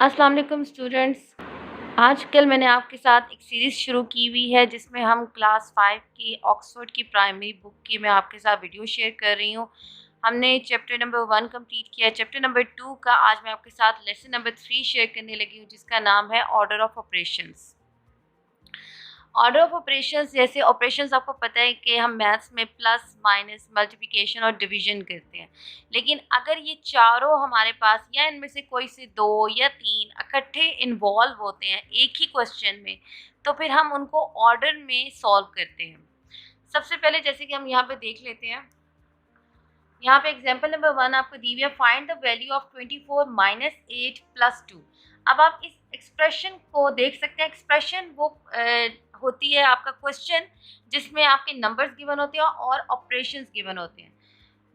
अस्सलाम वालेकुम स्टूडेंट्स। आजकल मैंने आपके साथ एक सीरीज़ शुरू की हुई है जिसमें हम क्लास 5 की ऑक्सफोर्ड की प्राइमरी बुक की मैं आपके साथ वीडियो शेयर कर रही हूँ। हमने चैप्टर नंबर 1 कंप्लीट किया है। चैप्टर नंबर 2 का आज मैं आपके साथ लेसन नंबर 3 शेयर करने लगी हूँ जिसका नाम है order of operations. Order of operations जैसे ऑपरेशंस आपको पता है कि हम मैथ्स में प्लस माइनस मल्टीप्लिकेशन और डिवीजन करते हैं, लेकिन अगर ये चारों हमारे पास या इनमें से कोई से 2 या 3 इकट्ठे इन्वॉल्व होते हैं एक ही क्वेश्चन में, तो फिर हम उनको ऑर्डर में सॉल्व करते हैं। सबसे पहले जैसे कि हम यहाँ पे देख लेते हैं, यहाँ पे एग्जाम्पल नंबर 1 आपको दी हुई है, find the value of 24 minus 8 plus 2। अब आप इस एक्सप्रेशन को देख सकते हैं। एक्सप्रेशन वो होती है आपका क्वेश्चन जिसमें आपके नंबर्स गिवन होते हैं और ऑपरेशंस गिवन होते हैं।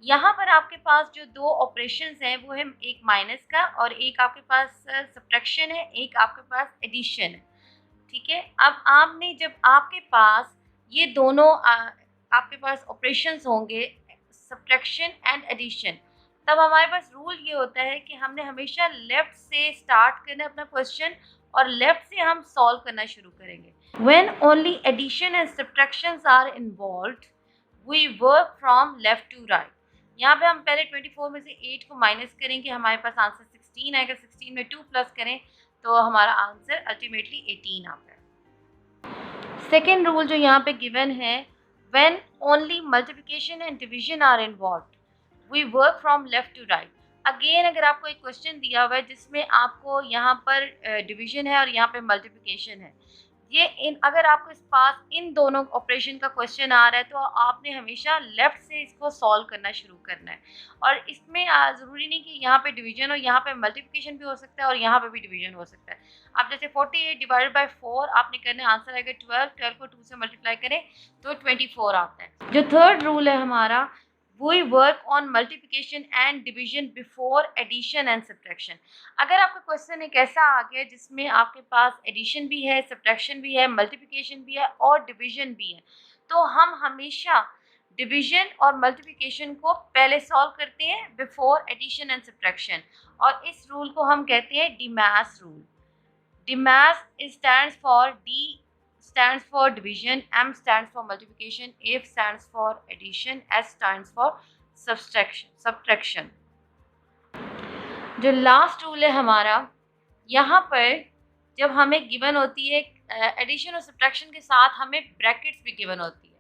यहाँ पर आपके पास जो दो ऑपरेशंस हैं वो है एक माइनस का और एक आपके पास सब्ट्रैक्शन है, एक आपके पास एडिशन है। ठीक है, अब आपने जब आपके पास ये दोनों आपके पास ऑपरेशंस होंगे सब्ट्रैक्शन एंड एडिशन, तब हमारे पास रूल ये होता है कि हमने हमेशा लेफ्ट से स्टार्ट करना अपना क्वेश्चन और लेफ्ट से हम सॉल्व करना शुरू करेंगे। When only addition and subtractions are involved we work from left to right. यहाँ पे हम पहले 24 में से 8 को माइनस करेंगे, हमारे पास आंसर 16 आएगा। 16 में 2 प्लस करें तो हमारा आंसर अल्टीमेटली 18 आता है। सेकेंड रूल जो यहाँ पे गिवन है, when only multiplication and division are involved we work from left to right. Again अगर आपको एक क्वेश्चन दिया हुआ है जिसमें आपको यहाँ पर डिवीजन है और यहाँ पे मल्टीप्लिकेशन है, ये अगर आपको इस पास इन दोनों ऑपरेशन का क्वेश्चन आ रहा है तो आपने हमेशा लेफ्ट से इसको सॉल्व करना शुरू करना है। और इसमें ज़रूरी नहीं कि यहाँ पे डिवीजन हो, यहाँ पे मल्टीप्लिकेशन भी हो सकता है और यहाँ पे भी डिवीजन हो सकता है। आप जैसे 48 डिवाइडेड बाय 4 आपने करना है, आंसर आएगा 12। 12 को 2 से मल्टीप्लाई करें तो 24 आता है। जो थर्ड रूल है हमारा, we work on multiplication and division before addition and subtraction। अगर आपका क्वेश्चन एक ऐसा आ गया जिसमें आपके पास एडिशन भी है, सब्ट्रैक्शन भी है, मल्टीप्लिकेशन भी है और डिवीजन भी है, तो हम हमेशा डिवीजन और मल्टीप्लिकेशन को पहले सॉल्व करते हैं बिफोर एडिशन एंड सब्ट्रैक्शन, और इस रूल को हम कहते हैं DMAS rule. DMAS stands for D stands for division, M stands for multiplication, A stands for addition, S stands for subtraction। जो लास्ट रूल है हमारा, यहाँ पर जब हमें गिवन होती है एडिशन और सब्ट्रैक्शन के साथ हमें ब्रैकेट्स भी गिवन होती है।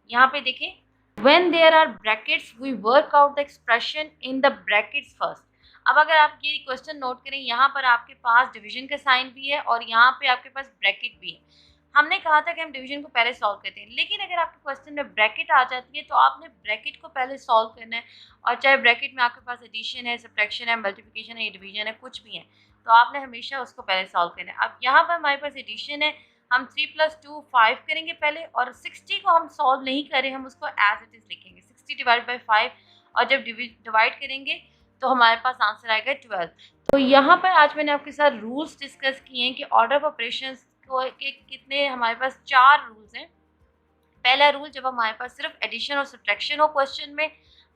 यहाँ पे देखें, when there are brackets we work out the expression in the brackets first। अब अगर आप ये क्वेश्चन नोट करें, यहाँ पर आपके पास डिवीजन का साइन भी है और यहाँ पे आपके पास ब्रैकेट भी है। हमने कहा था कि हम डिवीजन को पहले सॉल्व करते हैं, लेकिन अगर आपके क्वेश्चन में ब्रैकेट आ जाती है तो आपने ब्रैकेट को पहले सॉल्व करना है, और चाहे ब्रैकेट में आपके पास एडिशन है, सब्ट्रैक्शन है, मल्टीप्लिकेशन है, डिवीजन है, कुछ भी है, तो आपने हमेशा उसको पहले सॉल्व करना है। अब यहाँ पर हमारे पास एडिशन है, हम 3 + 2 5 करेंगे पहले, और 60 को हम सॉल्व नहीं करें, हम उसको एज इट इज़ लिखेंगे 60 डिवाइड बाई 5, और जब डिवाइड करेंगे तो हमारे पास आंसर आएगा 12। तो यहाँ पर आज मैंने आपके साथ रूल्स डिस्कस किए हैं कि ऑर्डर ऑफ ऑपरेशंस के कितने हमारे पास 4 रूल्स हैं। पहला रूल, जब हमारे पास सिर्फ एडिशन और सब्ट्रैक्शन हो क्वेश्चन में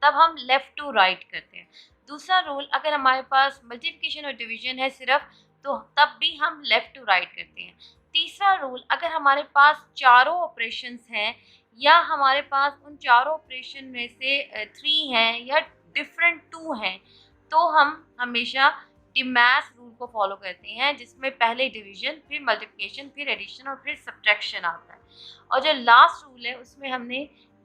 तब हम लेफ़्ट टू राइट करते हैं। दूसरा रूल, अगर हमारे पास मल्टीप्लिकेशन और डिवीजन है सिर्फ, तो तब भी हम लेफ़्ट टू राइट करते हैं। तीसरा रूल, अगर हमारे पास चारों ऑपरेशंस हैं या हमारे पास उन चारों ऑपरेशन में से 3 हैं या डिफरेंट 2 हैं, तो हम हमेशा डिमास रूल को फॉलो करते हैं जिसमें पहले डिवीजन, फिर मल्टीप्लिकेशन, फिर एडिशन और फिर सब्ट्रैक्शन आता है। और जो लास्ट रूल है उसमें हमने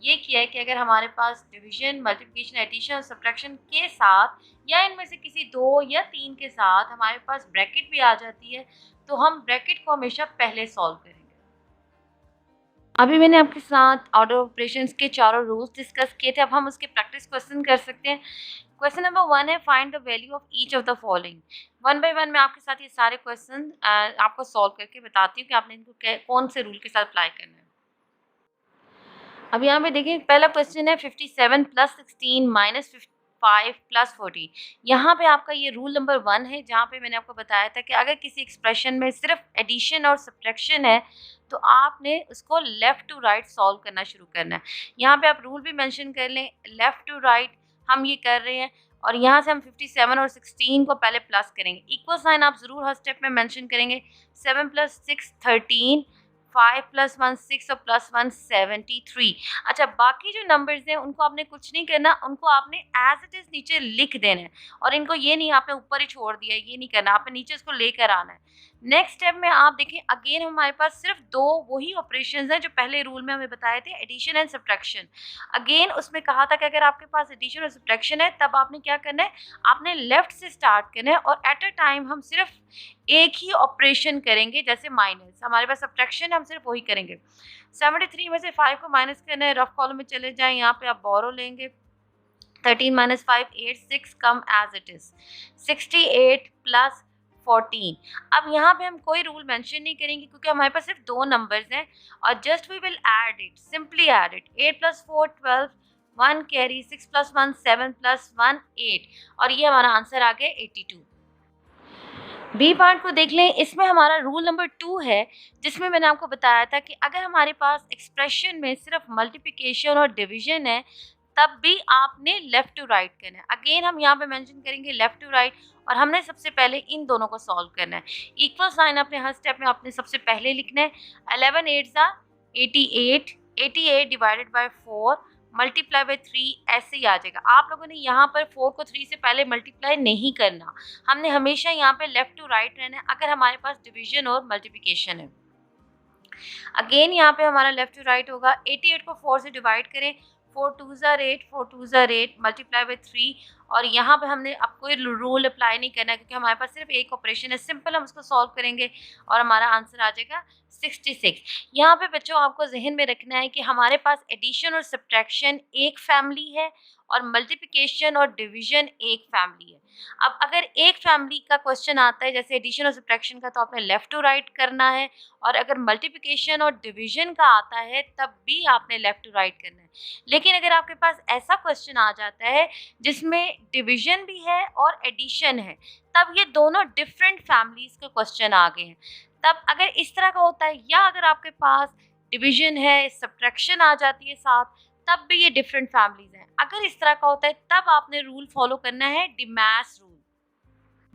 ये किया है कि अगर हमारे पास डिवीजन, मल्टीप्लिकेशन, एडिशन और सब्ट्रैक्शन के साथ या इनमें से किसी 2 या 3 के साथ हमारे पास ब्रैकेट भी आ जाती है, तो हम ब्रैकेट को हमेशा पहले सॉल्व करेंगे। अभी मैंने आपके साथ ऑर्डर ऑपरेशंस के चारों रूल्स डिस्कस किए थे, अब हम उसके प्रैक्टिस क्वेश्चन कर सकते हैं। क्वेश्चन नंबर 1 है, find the value of each of the following. 1 by 1 मैं आपके साथ ये सारे क्वेश्चन आपको सॉल्व करके बताती हूँ कि आपने इनको कौन से रूल के साथ अप्लाई करना है। अब यहाँ पे देखिए, पहला क्वेश्चन है 57 + 16 - 5 + 14। यहाँ पे आपका ये रूल नंबर 1 है, जहाँ पे मैंने आपको बताया था कि अगर किसी एक्सप्रेशन में सिर्फ एडिशन और सब्ट्रैक्शन है तो आपने उसको लेफ़्ट टू राइट सॉल्व करना शुरू करना है। यहाँ पे आप रूल भी मेंशन कर लें, लेफ़्ट टू राइट हम ये कर रहे हैं, और यहाँ से हम 57 और 16 को पहले प्लस करेंगे। इक्वल साइन आप ज़रूर हर स्टेप में मेंशन करेंगे। 7 + 6 13, 5 + 1 6 और +1 73। अच्छा, बाकी जो नंबर्स हैं उनको आपने कुछ नहीं करना, उनको आपने एज इट इज़ नीचे लिख देना है और इनको ये नहीं आपने ऊपर ही छोड़ दिया, ये नहीं करना, आपने नीचे इसको लेकर आना है। नेक्स्ट स्टेप में आप देखें, अगेन हमारे पास सिर्फ दो वही ऑपरेशंस हैं जो पहले रूल में हमें बताए थे, एडिशन एंड सब्ट्रैक्शन। अगेन उसमें कहा था कि अगर आपके पास एडिशन और सब्ट्रैक्शन है तब आपने क्या करना है, आपने लेफ्ट से स्टार्ट करना है और एट अ टाइम हम सिर्फ एक ही ऑपरेशन करेंगे। जैसे माइनस, हमारे पास सब्ट्रैक्शन है, हम सिर्फ वही करेंगे। 73 में से 5 को माइनस करना है, रफ कॉलम में चले जाएं, यहाँ पे आप बोरो लेंगे। 13 - 5 8, 6 कम एज इट इज, 68 + 14। अब यहाँ पे हम कोई रूल मेंशन नहीं करेंगे क्योंकि हमारे पास सिर्फ दो नंबर्स हैं और just we will add it, simply add it. 8 + 4 12, 1 carry, 6 + 1 7 + 1 8 और ये हमारा आंसर आ गया 82। बी पार्ट को देख लें, इसमें हमारा रूल नंबर 2 है जिसमें मैंने आपको बताया था कि अगर हमारे पास एक्सप्रेशन में सिर्फ मल्टीप्लिकेशन और डिवीजन है तब भी आपने लेफ़्ट टू राइट करना है। अगेन हम यहाँ पे मेंशन करेंगे लेफ़्ट टू राइट और हमने सबसे पहले इन दोनों को सॉल्व करना है। इक्वल साइन अपने हर स्टेप में आपने सबसे पहले लिखना है। 11 8 88, 88 डिवाइडेड बाय 4 मल्टीप्लाई बाय 3 ऐसे ही आ जाएगा। आप लोगों ने यहाँ पर 4 को 3 से पहले मल्टीप्लाई नहीं करना, हमने हमेशा यहाँ पे लेफ़्ट टू राइट रहना है अगर हमारे पास डिवीजन और मल्टीप्लिकेशन है। अगेन यहाँ पे हमारा लेफ्ट टू राइट होगा। 88 को 4 से डिवाइड करें, 4 2 ज़ार 8, 4 2 ज़ार 8 मल्टीप्लाई बाई 3 और यहाँ पे हमने अब कोई रूल अप्लाई नहीं करना है क्योंकि हमारे पास सिर्फ एक ऑपरेशन है। सिंपल हम उसको सॉल्व करेंगे और हमारा आंसर आ जाएगा 66। यहाँ पे बच्चों आपको जहन में रखना है कि हमारे पास एडिशन और सब्ट्रैक्शन एक फैमिली है और मल्टीप्लिकेशन और डिवीजन एक फैमिली है। अब अगर एक फैमिली का क्वेश्चन आता है जैसे एडिशन और सब्ट्रैक्शन का तो आपने लेफ़्ट टू राइट करना है और अगर मल्टीप्लिकेशन और डिवीजन का आता है तब भी आपने लेफ़्ट टू राइट करना है। लेकिन अगर आपके पास ऐसा क्वेश्चन आ जाता है जिसमें डिवीजन भी है और एडिशन है तब ये दोनों डिफरेंट फैमिलीज़ के क्वेश्चन आ गए हैं। तब अगर इस तरह का होता है या अगर आपके पास डिवीजन है, सब्ट्रैक्शन आ जाती है साथ, तब भी ये डिफरेंट फैमिलीज़ हैं। अगर इस तरह का होता है तब आपने रूल फॉलो करना है डिमैस रूल।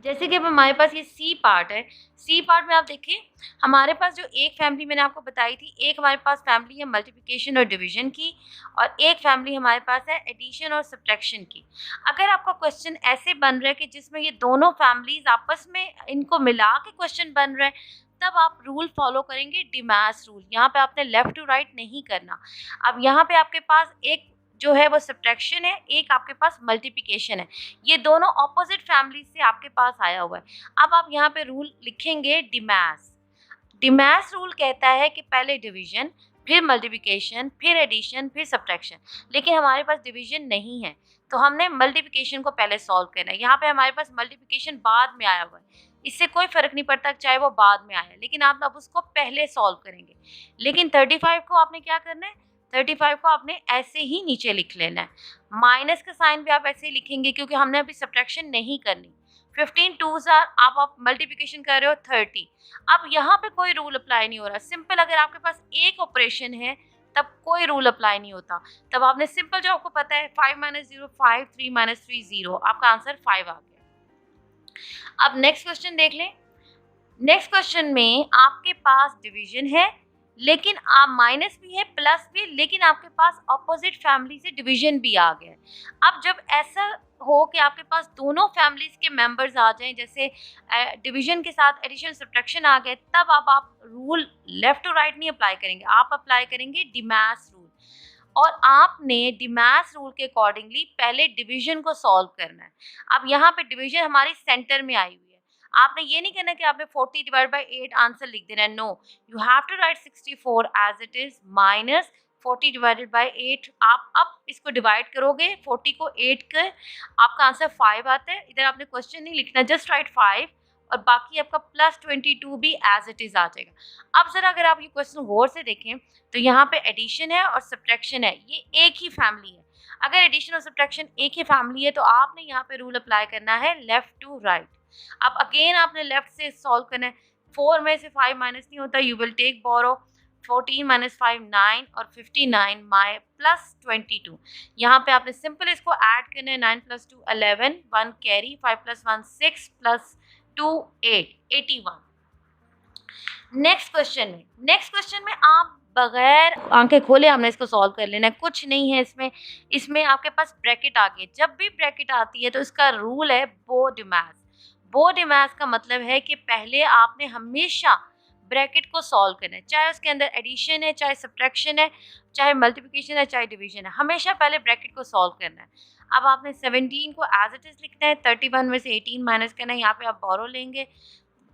जैसे कि अब हमारे पास ये सी पार्ट है, सी पार्ट में आप देखिए हमारे पास जो एक फैमिली मैंने आपको बताई थी, एक हमारे पास फैमिली है मल्टीप्लिकेशन और डिवीजन की और एक फैमिली हमारे पास है एडिशन और सब्ट्रैक्शन की। अगर आपका क्वेश्चन ऐसे बन रहा है कि जिसमें ये दोनों फैमिलीज आपस में इनको मिला के क्वेश्चन बन रहा है तब आप रूल फॉलो करेंगे डिमैस रूल। यहाँ पे आपने लेफ्ट टू राइट नहीं करना। अब यहाँ पे आपके पास एक जो है वो सब्ट्रैक्शन है, एक आपके पास मल्टीप्लिकेशन है, ये दोनों ऑपोजिट फैमिली से आपके पास आया हुआ है। अब आप यहाँ पे रूल लिखेंगे डिमैस। डिमैस रूल कहता है कि पहले डिवीजन, फिर मल्टीप्लिकेशन, फिर एडिशन, फिर सब्ट्रैक्शन। लेकिन हमारे पास डिवीजन नहीं है तो हमने मल्टीप्लिकेशन को पहले सॉल्व करना है। यहाँ पे हमारे पास मल्टीप्लिकेशन बाद में आया हुआ है, इससे कोई फ़र्क नहीं पड़ता चाहे वो बाद में आया, लेकिन आप अब उसको पहले सॉल्व करेंगे। लेकिन 35 को आपने क्या करना है, 35 को आपने ऐसे ही नीचे लिख लेना है। माइनस का साइन भी आप ऐसे ही लिखेंगे क्योंकि हमने अभी सब्ट्रैक्शन नहीं करनी। 15 2 ज़ार आप मल्टीप्लिकेशन कर रहे हो 30। अब यहाँ पे कोई रूल अप्लाई नहीं हो रहा। सिंपल अगर आपके पास एक ऑपरेशन है तब कोई रूल अप्लाई नहीं होता। तब आपने सिंपल जो आपको पता है 5 - 0 5, 3 - 3 0, आपका आंसर 5 आ गया। अब नेक्स्ट क्वेश्चन देख लें। नेक्स्ट क्वेश्चन में आपके पास डिवीजन है लेकिन आप माइनस भी है प्लस भी, लेकिन आपके पास ऑपोजिट फैमिली से डिवीजन भी आ गया है। अब जब ऐसा हो कि आपके पास दोनों फैमिलीज के मेंबर्स आ जाएं, जैसे डिवीजन के साथ एडिशन सब्ट्रैक्शन आ गए, तब अब आप रूल लेफ्ट टू राइट नहीं अप्लाई करेंगे, आप अप्लाई करेंगे डिमैस रूल। और आपने डिमैस रूल के अकॉर्डिंगली पहले डिवीजन को सॉल्व करना है। अब यहाँ पे डिवीजन हमारी सेंटर में आई हुई है, आपने ये नहीं कहना कि आपने 40 डिवाइड बाई 8 आंसर लिख देना है। No, you have to write 64 as it is minus 40 divided by 8। आप अब इसको डिवाइड करोगे 40 को 8 कर, आपका आंसर 5 आता है। इधर आपने क्वेश्चन नहीं लिखना, जस्ट राइट 5 और बाकी आपका प्लस 22 भी एज इट इज आ जाएगा। अब जरा अगर आप ये क्वेश्चन गौर से देखें तो यहाँ पे एडिशन है और सब्ट्रैक्शन है, ये एक ही फैमिली है। अगर एडिशन और सब्ट्रैक्शन एक ही फैमिली है तो आपने यहाँ पे रूल अप्लाई करना है लेफ्ट टू राइट। अब अगेन आपने लेफ्ट से सॉल्व करना है। 4 में से 5 माइनस नहीं होता, you will take borrow. 14 minus 5 9 और 59 माइ प्लस 22। यहाँ पे आपने सिंपल इसको ऐड करना है। 9 plus 2 11, 1 carry, 5 plus 1 6 plus 2 8 81। Next question में आप बगैर आंखें खोले हमने इसको सॉल्व कर लेना है, कुछ नहीं है इसमें। इसमें आपके पास ब्रैकेट आ गई। जब भी ब्रैकेट आती है तो इसका रूल है बोडिमास। बोडिमास का मतलब है कि पहले आपने हमेशा ब्रैकेट को सॉल्व करना है, चाहे उसके अंदर एडिशन है, चाहे सब्ट्रैक्शन है, चाहे मल्टीप्लिकेशन है, चाहे डिवीजन है, हमेशा पहले ब्रैकेट को सॉल्व करना है। अब आपने 17 को एज इट इज लिखना है, 31 में से 18 माइनस करना है, यहाँ पे आप बोरो लेंगे।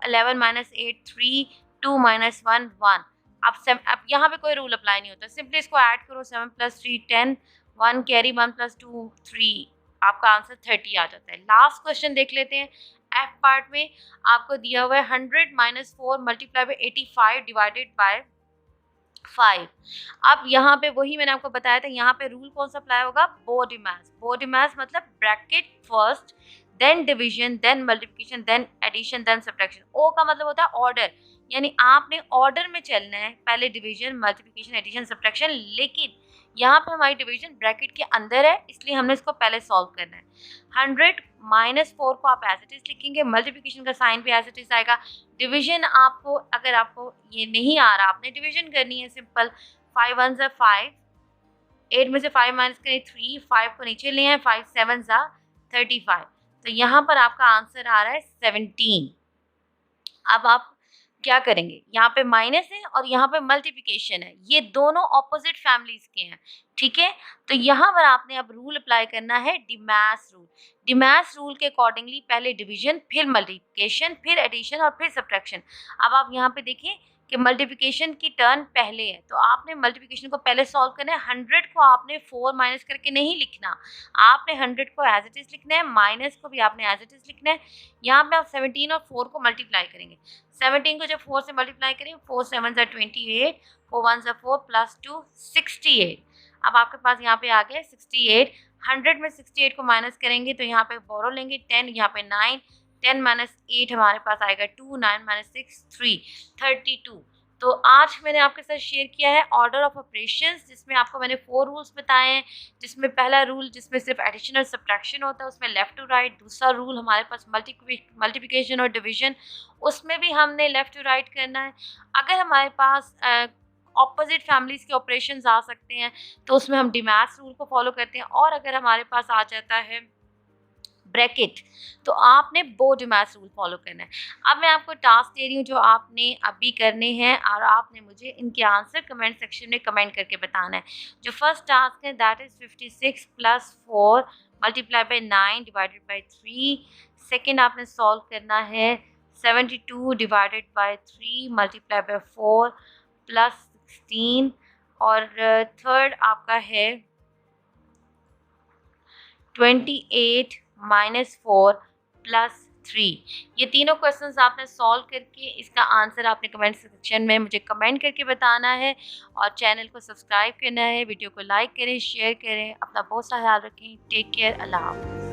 11 माइनस 8 3, 2 माइनस 1 1। अब यहाँ पे कोई रूल अप्लाई नहीं होता, सिंपली इसको ऐड करो। 7 प्लस 3 10, 1 कैरी, 1 प्लस 2 3, आपका आंसर 30 आ जाता है। लास्ट क्वेश्चन देख लेते हैं। एफ पार्ट में आपको दिया हुआ है 100 minus 4 multiply by 85 divided by 5। अब यहाँ पे वही मैंने आपको बताया था, यहाँ पे रूल कौन सा अप्लाई होगा, बोडिमास। बोडिमास मतलब bracket first, then division, then multiplication, then addition, then subtraction. O का मतलब होता है ऑर्डर, यानी आपने ऑर्डर में चलना है, पहले डिवीजन, मल्टीप्लिकेशन, एडिशन, सब्ट्रैक्शन। लेकिन यहाँ पे हमारी डिवीजन ब्रैकेट के अंदर है, इसलिए हमने इसको पहले सॉल्व करना है। 100 माइनस 4 को आप एज इट इज लिखेंगे, मल्टीप्लिकेशन का साइन भी एज इट इज आएगा। डिवीजन आपको, अगर आपको ये नहीं आ रहा, आपने डिवीजन करनी है सिंपल। 5 1 ज़ा 5, 8 में से 5 माइनस करें 3, 5 को नीचे ले आए, 5 7 ज़ा 35। तो यहाँ पर आपका आंसर आ रहा है 17। अब आप क्या करेंगे, यहाँ पे माइनस है और यहाँ पे मल्टीप्लिकेशन है, ये दोनों ऑपोजिट फैमिलीज के हैं, ठीक है। तो यहाँ पर आपने अब रूल अप्लाई करना है, डिमास रूल। डिमास रूल के अकॉर्डिंगली पहले डिवीजन, फिर मल्टीप्लिकेशन, फिर एडिशन और फिर सब्ट्रैक्शन। अब आप यहाँ पे देखिए कि मल्टीप्लिकेशन की टर्न पहले है, तो आपने मल्टीप्लिकेशन को पहले सॉल्व करना है। 100 को आपने 4 माइनस करके नहीं लिखना, आपने 100 को एज इट इज लिखना है, माइनस को भी आपने एज इट इज लिखना है। यहाँ पे आप 17 और 4 को मल्टीप्लाई करेंगे। 17 को जब 4 से मल्टीप्लाई करें, 4 7 ज़ा 28, 4 1 ज़ा 4 प्लस 2 68। अब आपके पास यहाँ पे आ गया 68। 100 में 68 को माइनस करेंगे तो यहाँ पे बोरो लेंगे 10, यहाँ पे 9, 10 माइनस 8 हमारे पास आएगा 2, 9 माइनस 6 3, 32। तो आज मैंने आपके साथ शेयर किया है ऑर्डर ऑफ ऑपरेशंस, जिसमें आपको मैंने 4 रूल्स बताए हैं। जिसमें पहला रूल जिसमें सिर्फ एडिशन और सब्ट्रैक्शन होता है, उसमें लेफ़्ट टू राइट। दूसरा रूल हमारे पास मल्टीप्लिकेशन और डिवीजन, उसमें भी हमने लेफ़्ट टू राइट करना है। अगर हमारे पास ऑपोजिट फैमिलीज के ऑपरेशंस आ सकते हैं तो उसमें हम डिमास रूल को फॉलो करते हैं। और अगर हमारे पास आ जाता है ब्रैकेट, तो आपने बोडिमास रूल फॉलो करना है। अब मैं आपको टास्क दे रही हूँ जो आपने अभी करने हैं, और आपने मुझे इनके आंसर कमेंट सेक्शन में कमेंट करके बताना है। जो फर्स्ट टास्क है that is 56 plus 4 multiply by 9 divided by 3। Second आपने सॉल्व करना है 72 divided by 3 multiply by 4 plus 16। और थर्ड आपका है 28 माइनस 4 प्लस 3। ये तीनों क्वेश्चंस आपने सॉल्व करके इसका आंसर आपने कमेंट सेक्शन में मुझे कमेंट करके बताना है। और चैनल को सब्सक्राइब करना है, वीडियो को लाइक करें, शेयर करें। अपना बहुत सा ख्याल रखें। Take care. अल्लाह हाफ़िज़।